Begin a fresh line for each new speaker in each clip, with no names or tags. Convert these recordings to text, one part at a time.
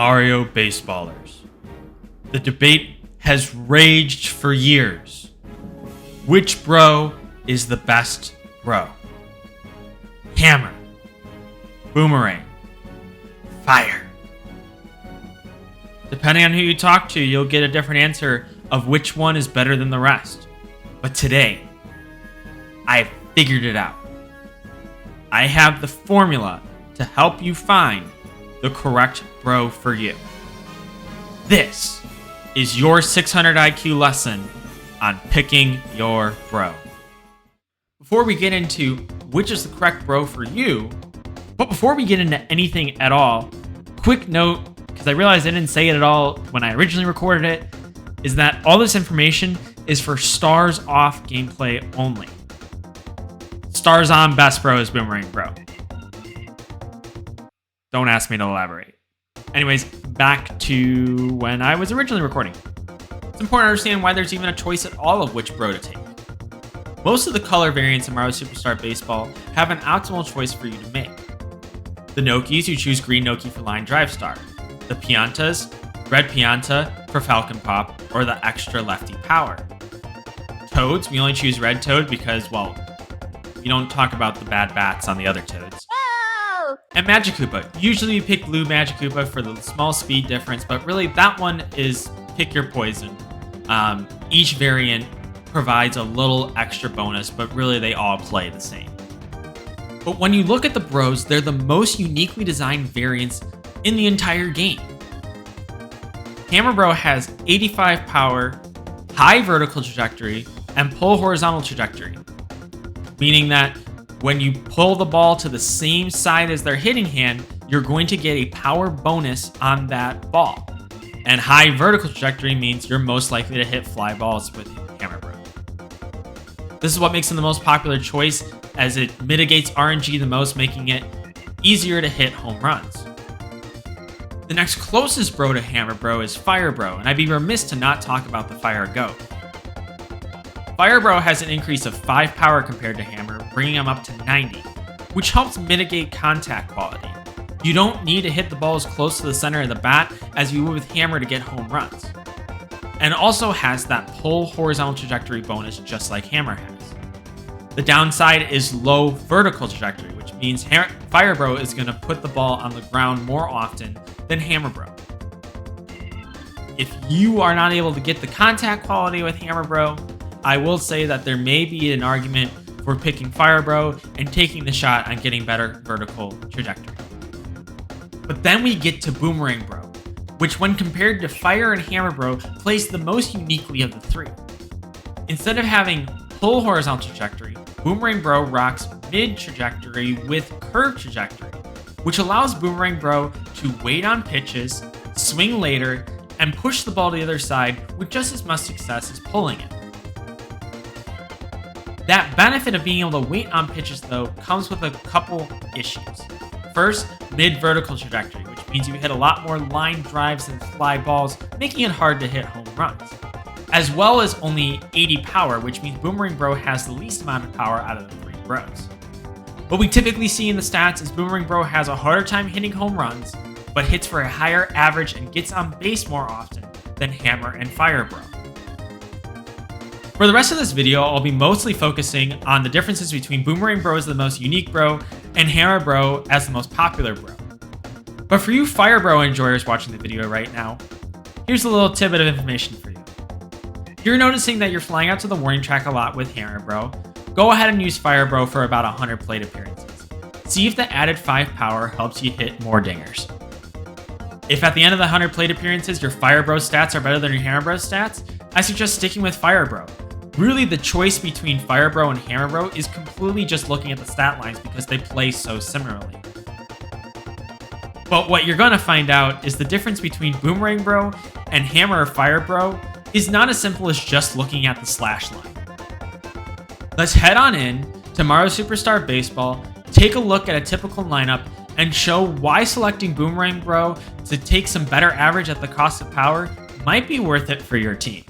Mario baseballers. The debate has raged for years. Which bro is the best bro? Hammer, boomerang, fire. Depending on who you talk to, you'll get a different answer of which one is better than the rest. But today, I've figured it out. I have the formula to help you find the correct bro for you. This is your 600 IQ lesson on picking your bro. Before we get into which is the correct bro for you, but before we get into anything at all, quick note, because I realized I didn't say it at all when I originally recorded it, is that all this information is for Stars Off gameplay only. Stars On best bro is Boomerang Bro. Don't ask me to elaborate. Anyways, back to when I was originally recording. It's important to understand why there's even a choice at all of which bro to take. Most of the color variants in Mario Superstar Baseball have an optimal choice for you to make. The Nokis, you choose green Noki for Line Drive Star. The Piantas, red Pianta for Falcon Pop, or the extra lefty power. Toads, we only choose red Toad because, well, we don't talk about the bad bats on the other Toads. And Magikoopa. Usually you pick blue Magikoopa for the small speed difference, but really that one is pick your poison. Each variant provides a little extra bonus, but really they all play the same. But when you look at the bros, they're the most uniquely designed variants in the entire game. Hammer Bro has 85 power, high vertical trajectory, and pull horizontal trajectory, meaning that when you pull the ball to the same side as their hitting hand, you're going to get a power bonus on that ball. And high vertical trajectory means you're most likely to hit fly balls with Hammer Bro. This is what makes them the most popular choice, as it mitigates RNG the most, making it easier to hit home runs. The next closest bro to Hammer Bro is Fire Bro, and I'd be remiss to not talk about the Fire Goat. Fire Bro has an increase of 5 power compared to Hammer, bringing him up to 90, which helps mitigate contact quality. You don't need to hit the ball as close to the center of the bat as you would with Hammer to get home runs. And also has that pull horizontal trajectory bonus just like Hammer has. The downside is low vertical trajectory, which means Fire Bro is going to put the ball on the ground more often than Hammer Bro. If you are not able to get the contact quality with Hammer Bro, I will say that there may be an argument for picking Fire Bro and taking the shot on getting better vertical trajectory. But then we get to Boomerang Bro, which when compared to Fire and Hammer Bro, plays the most uniquely of the three. Instead of having pull horizontal trajectory, Boomerang Bro rocks mid trajectory with curve trajectory, which allows Boomerang Bro to wait on pitches, swing later, and push the ball to the other side with just as much success as pulling it. That benefit of being able to wait on pitches, though, comes with a couple issues. First, mid-vertical trajectory, which means you hit a lot more line drives than fly balls, making it hard to hit home runs. As well as only 80 power, which means Boomerang Bro has the least amount of power out of the three bros. What we typically see in the stats is Boomerang Bro has a harder time hitting home runs, but hits for a higher average and gets on base more often than Hammer and Fire Bro. For the rest of this video, I'll be mostly focusing on the differences between Boomerang Bro as the most unique bro and Hammer Bro as the most popular bro. But for you Fire Bro enjoyers watching the video right now, here's a little tidbit of information for you. If you're noticing that you're flying out to the warning track a lot with Hammer Bro, go ahead and use Fire Bro for about 100 plate appearances. See if the added 5 power helps you hit more dingers. If at the end of the 100 plate appearances your Fire Bro stats are better than your Hammer Bro stats, I suggest sticking with Fire Bro. Really, the choice between Fire Bro and Hammer Bro is completely just looking at the stat lines because they play so similarly. But what you're going to find out is the difference between Boomerang Bro and Hammer or Fire Bro is not as simple as just looking at the slash line. Let's head on in to Mario Superstar Baseball, take a look at a typical lineup, and show why selecting Boomerang Bro to take some better average at the cost of power might be worth it for your team.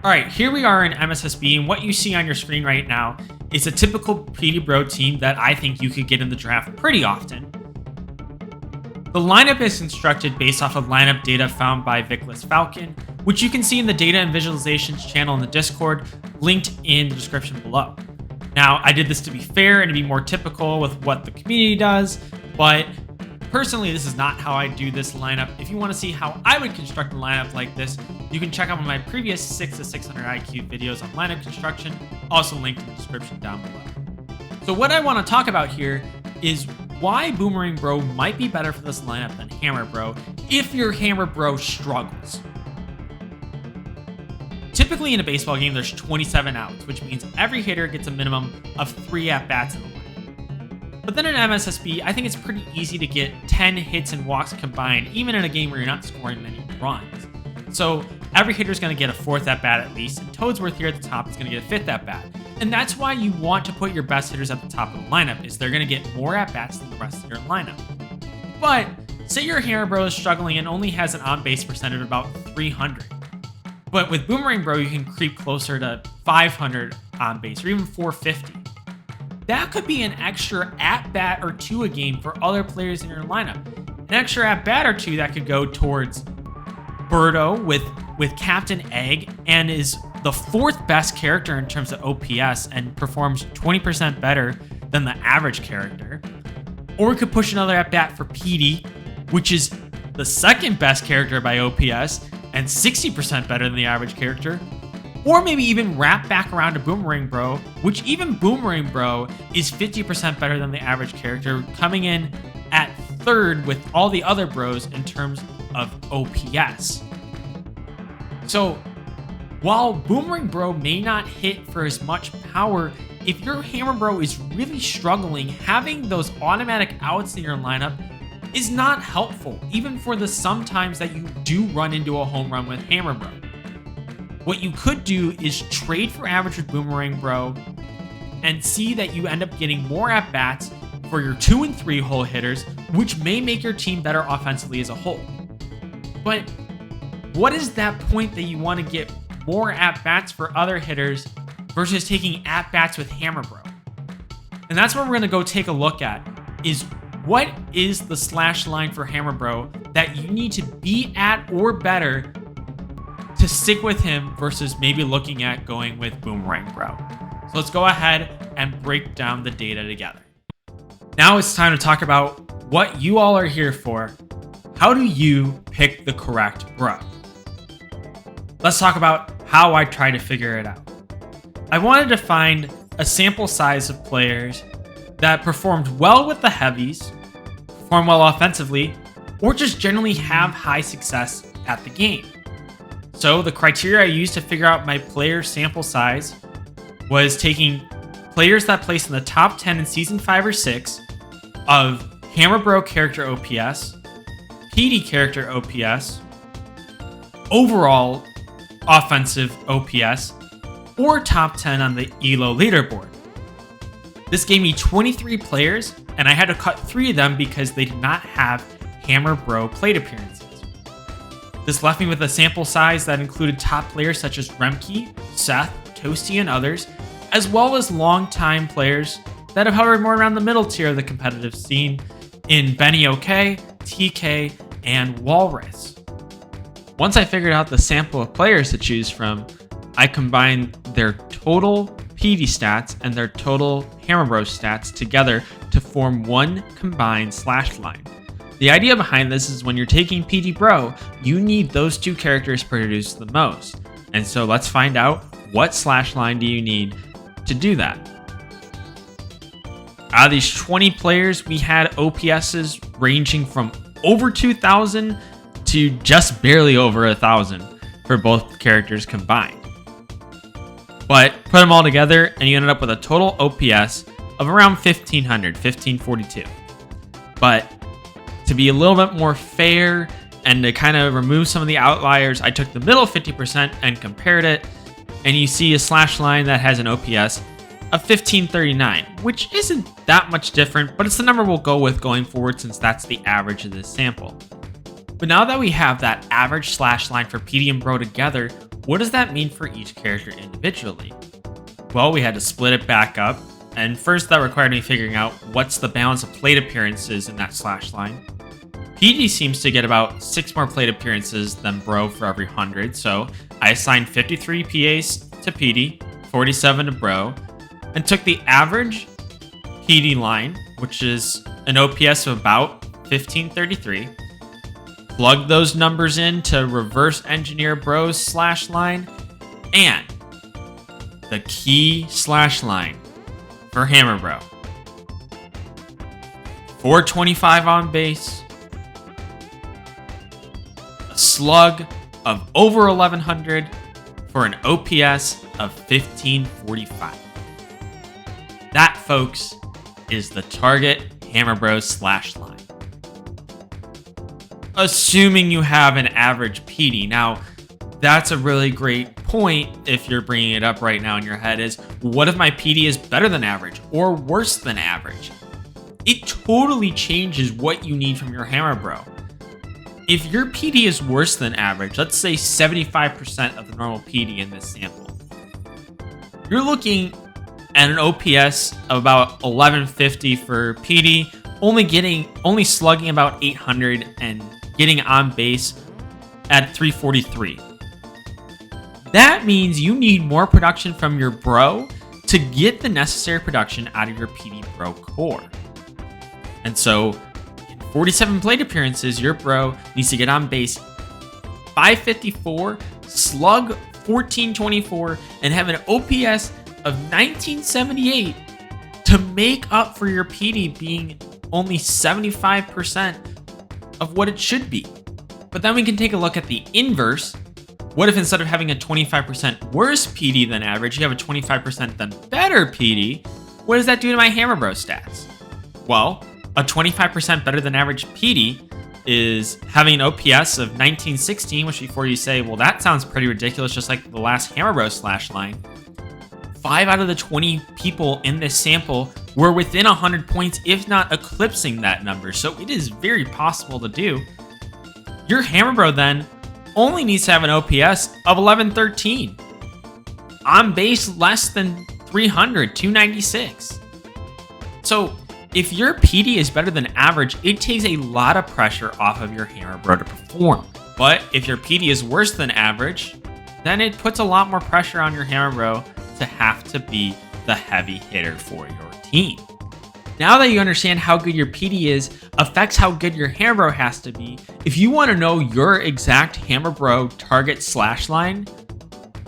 Alright, here we are in MSSB, and what you see on your screen right now is a typical Petey-Bro team that I think you could get in the draft pretty often. The lineup is constructed based off of lineup data found by Vickless Falcon, which you can see in the Data and Visualizations channel in the Discord, linked in the description below. Now, I did this to be fair and to be more typical with what the community does, but personally, this is not how I do this lineup. If you want to see how I would construct a lineup like this, you can check out my previous 6 to 600 IQ videos on lineup construction, also linked in the description down below. So what I want to talk about here is why Boomerang Bro might be better for this lineup than Hammer Bro if your Hammer Bro struggles. Typically in a baseball game, there's 27 outs, which means every hitter gets a minimum of 3 at-bats in the lineup. But then in MSSB, I think it's pretty easy to get 10 hits and walks combined, even in a game where you're not scoring many runs. So every hitter's going to get a 4th at-bat at least, and Toadsworth here at the top is going to get a 5th at-bat. And that's why you want to put your best hitters at the top of the lineup, is they're going to get more at-bats than the rest of your lineup. But say your Hammer Bro is struggling and only has an on-base percentage of about 300. But with Boomerang Bro, you can creep closer to 500 on base, or even 450. That could be an extra at-bat or 2 a game for other players in your lineup. An extra at-bat or 2 that could go towards Birdo with Captain Egg, and is the 4th best character in terms of OPS and performs 20% better than the average character. Or we could push another at-bat for Petey, which is the 2nd best character by OPS and 60% better than the average character. Or maybe even wrap back around to Boomerang Bro, which even Boomerang Bro is 50% better than the average character, coming in at 3rd with all the other bros in terms of OPS. So while Boomerang Bro may not hit for as much power, if your Hammer Bro is really struggling, having those automatic outs in your lineup is not helpful, even for the sometimes that you do run into a home run with Hammer Bro. What you could do is trade for average with Boomerang Bro and see that you end up getting more at-bats for your 2 and 3 hole hitters, which may make your team better offensively as a whole. But what is that point that you want to get more at-bats for other hitters versus taking at-bats with Hammer Bro? And that's what we're going to go take a look at, is what is the slash line for Hammer Bro that you need to be at or better to stick with him versus maybe looking at going with Boomerang Bro. So let's go ahead and break down the data together. Now it's time to talk about what you all are here for. How do you pick the correct bro? Let's talk about how I try to figure it out. I wanted to find a sample size of players that performed well with the heavies, perform well offensively, or just generally have high success at the game. So the criteria I used to figure out my player sample size was taking players that placed in the top 10 in Season 5 or 6 of Hammer Bro character OPS, Petey character OPS, overall offensive OPS, or top 10 on the ELO leaderboard. This gave me 23 players, and I had to cut 3 of them because they did not have Hammer Bro plate appearances. This left me with a sample size that included top players such as Remke, Seth, Toasty, and others, as well as long-time players that have hovered more around the middle tier of the competitive scene in Benny OK, TK, and Walrus. Once I figured out the sample of players to choose from, I combined their total PD stats and their total Hammer Bro stats together to form one combined slash line. The idea behind this is when you're taking Petey-Bro, you need those 2 characters to produce the most. And so let's find out, what slash line do you need to do that? Out of these 20 players, we had OPSs ranging from over 2,000 to just barely over 1,000 for both characters combined. But put them all together and you ended up with a total OPS of around 1,500, 1,542. But to be a little bit more fair and to kind of remove some of the outliers, I took the middle 50% and compared it, and you see a slash line that has an OPS of 1,539, which isn't that much different, but it's the number we'll go with going forward since that's the average of this sample. But now that we have that average slash line for Petey and Bro together, what does that mean for each character individually? Well, we had to split it back up, and first that required me figuring out what's the balance of plate appearances in that slash line. PD seems to get about 6 more plate appearances than Bro for every 100, so I assigned 53 PAs to PD, 47 to Bro, and took the average PD line, which is an OPS of about 1533, plugged those numbers in to reverse engineer Bro's slash line, and the key slash line for Hammer Bro. 425 on base, a slug of over 1100 for an OPS of 1545. That, folks, is the target Hammer Bro slash line. Assuming you have an average PD. Now, that's a really great point if you're bringing it up right now in your head is, what if my PD is better than average or worse than average? It totally changes what you need from your Hammer Bro. If your PD is worse than average, let's say 75% of the normal PD in this sample, you're looking at an OPS of about 1150 for PD, only slugging about 800 and getting on base at 343. That means you need more production from your Bro to get the necessary production out of your PD-Bro core. And so, in 47 plate appearances, your Bro needs to get on base 554, slug 1424, and have an OPS of 1978 to make up for your PD being only 75% of what it should be. But then we can take a look at the inverse. What if instead of having a 25% worse PD than average, you have a 25% then better PD? What does that do to my Hammer Bro stats? Well, a 25% better than average PD is having an OPS of 1916, which before you say, well, that sounds pretty ridiculous, just like the last Hammer Bro slash line. 5 out of the 20 people in this sample were within 100 points, if not eclipsing that number. So it is very possible to do. Your Hammer Bro then only needs to have an OPS of 1113. On base less than 300, 296. So if your PD is better than average, it takes a lot of pressure off of your Hammer Bro to perform. But if your PD is worse than average, then it puts a lot more pressure on your Hammer Bro to have to be the heavy hitter for your team. Now that you understand how good your PD is affects how good your Hammer Bro has to be, if you want to know your exact Hammer Bro target slash line,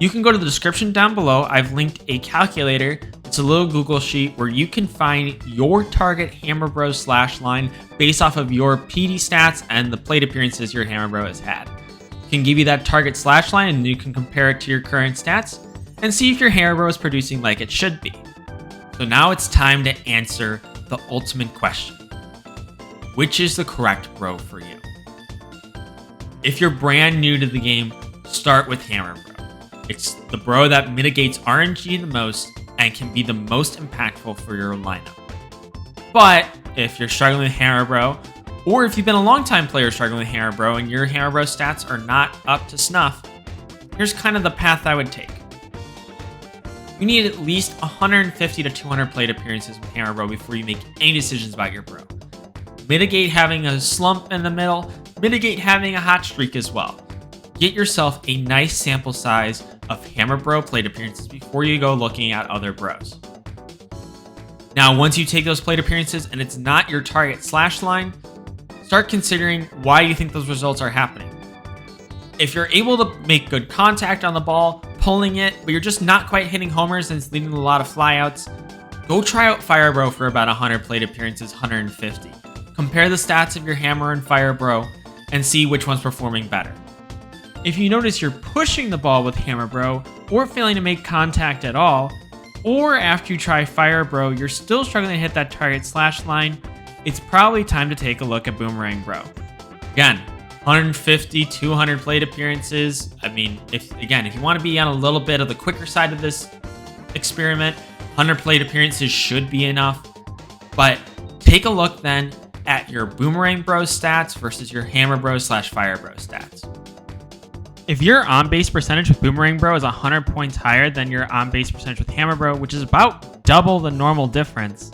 you can go to the description down below. I've linked a calculator. It's a little Google sheet where you can find your target Hammer Bro slash line based off of your PD stats and the plate appearances your Hammer Bro has had. It can give you that target slash line and you can compare it to your current stats and see if your Hammer Bro is producing like it should be. So now it's time to answer the ultimate question. Which is the correct Bro for you? If you're brand new to the game, start with Hammer Bro. It's the Bro that mitigates RNG the most and can be the most impactful for your lineup. But if you're struggling with Hammer Bro, or if you've been a long-time player struggling with Hammer Bro and your Hammer Bro stats are not up to snuff, here's kind of the path I would take. You need at least 150 to 200 plate appearances with Hammer Bro before you make any decisions about your Bro. Mitigate having a slump in the middle, mitigate having a hot streak as well. Get yourself a nice sample size of Hammer Bro plate appearances before you go looking at other Bros. Now, once you take those plate appearances and it's not your target slash line, start considering why you think those results are happening. If you're able to make good contact on the ball, pulling it, but you're just not quite hitting homers and it's leading to a lot of flyouts, go try out Fire Bro for about 100 plate appearances, 150. Compare the stats of your Hammer and Fire Bro and see which one's performing better. If you notice you're pushing the ball with Hammer Bro or failing to make contact at all, or after you try Fire Bro, you're still struggling to hit that target slash line, it's probably time to take a look at Boomerang Bro. Again, 150, 200 plate appearances. I mean, if you want to be on a little bit of the quicker side of this experiment, 100 plate appearances should be enough. But take a look then at your Boomerang Bro stats versus your Hammer Bro slash Fire Bro stats. If your on-base percentage with Boomerang Bro is 100 points higher than your on-base percentage with Hammer Bro, which is about double the normal difference,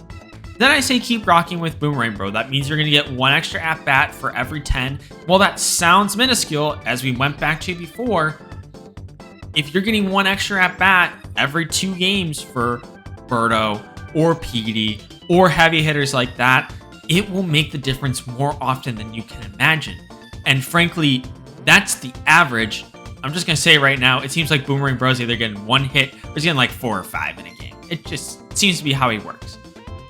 Then I say keep rocking with Boomerang Bro. That means you're going to get 1 extra at-bat for every 10. While that sounds minuscule, as we went back to before, if you're getting 1 extra at-bat every 2 games for Birdo or Petey or heavy hitters like that, it will make the difference more often than you can imagine. And frankly, that's the average. I'm just going to say right now, it seems like Boomerang Bro's either getting 1 hit or he's getting like 4 or 5 in a game. It just seems to be how he works.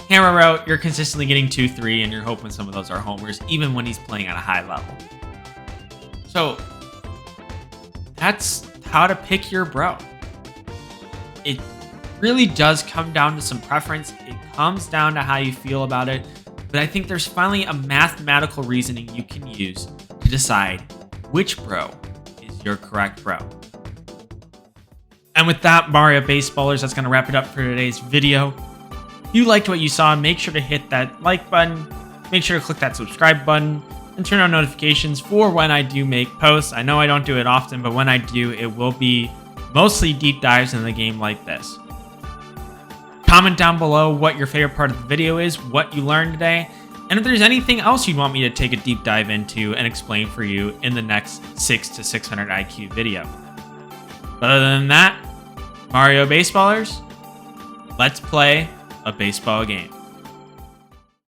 Hammer Route, you're consistently getting 2, 3, and you're hoping some of those are homers, even when he's playing at a high level. So, that's how to pick your bro. It really does come down to some preference. It comes down to how you feel about it. But I think there's finally a mathematical reasoning you can use to decide which bro is your correct bro. And with that, Mario Baseballers, that's going to wrap it up for today's video. If you liked what you saw, make sure to hit that like button, make sure to click that subscribe button, and turn on notifications for when I do make posts. I know I don't do it often, but when I do, it will be mostly deep dives in the game like this. Comment down below what your favorite part of the video is, what you learned today, and if there's anything else you'd want me to take a deep dive into and explain for you in the next 6 to 600 IQ video. But other than that, Mario Baseballers, let's play a baseball game.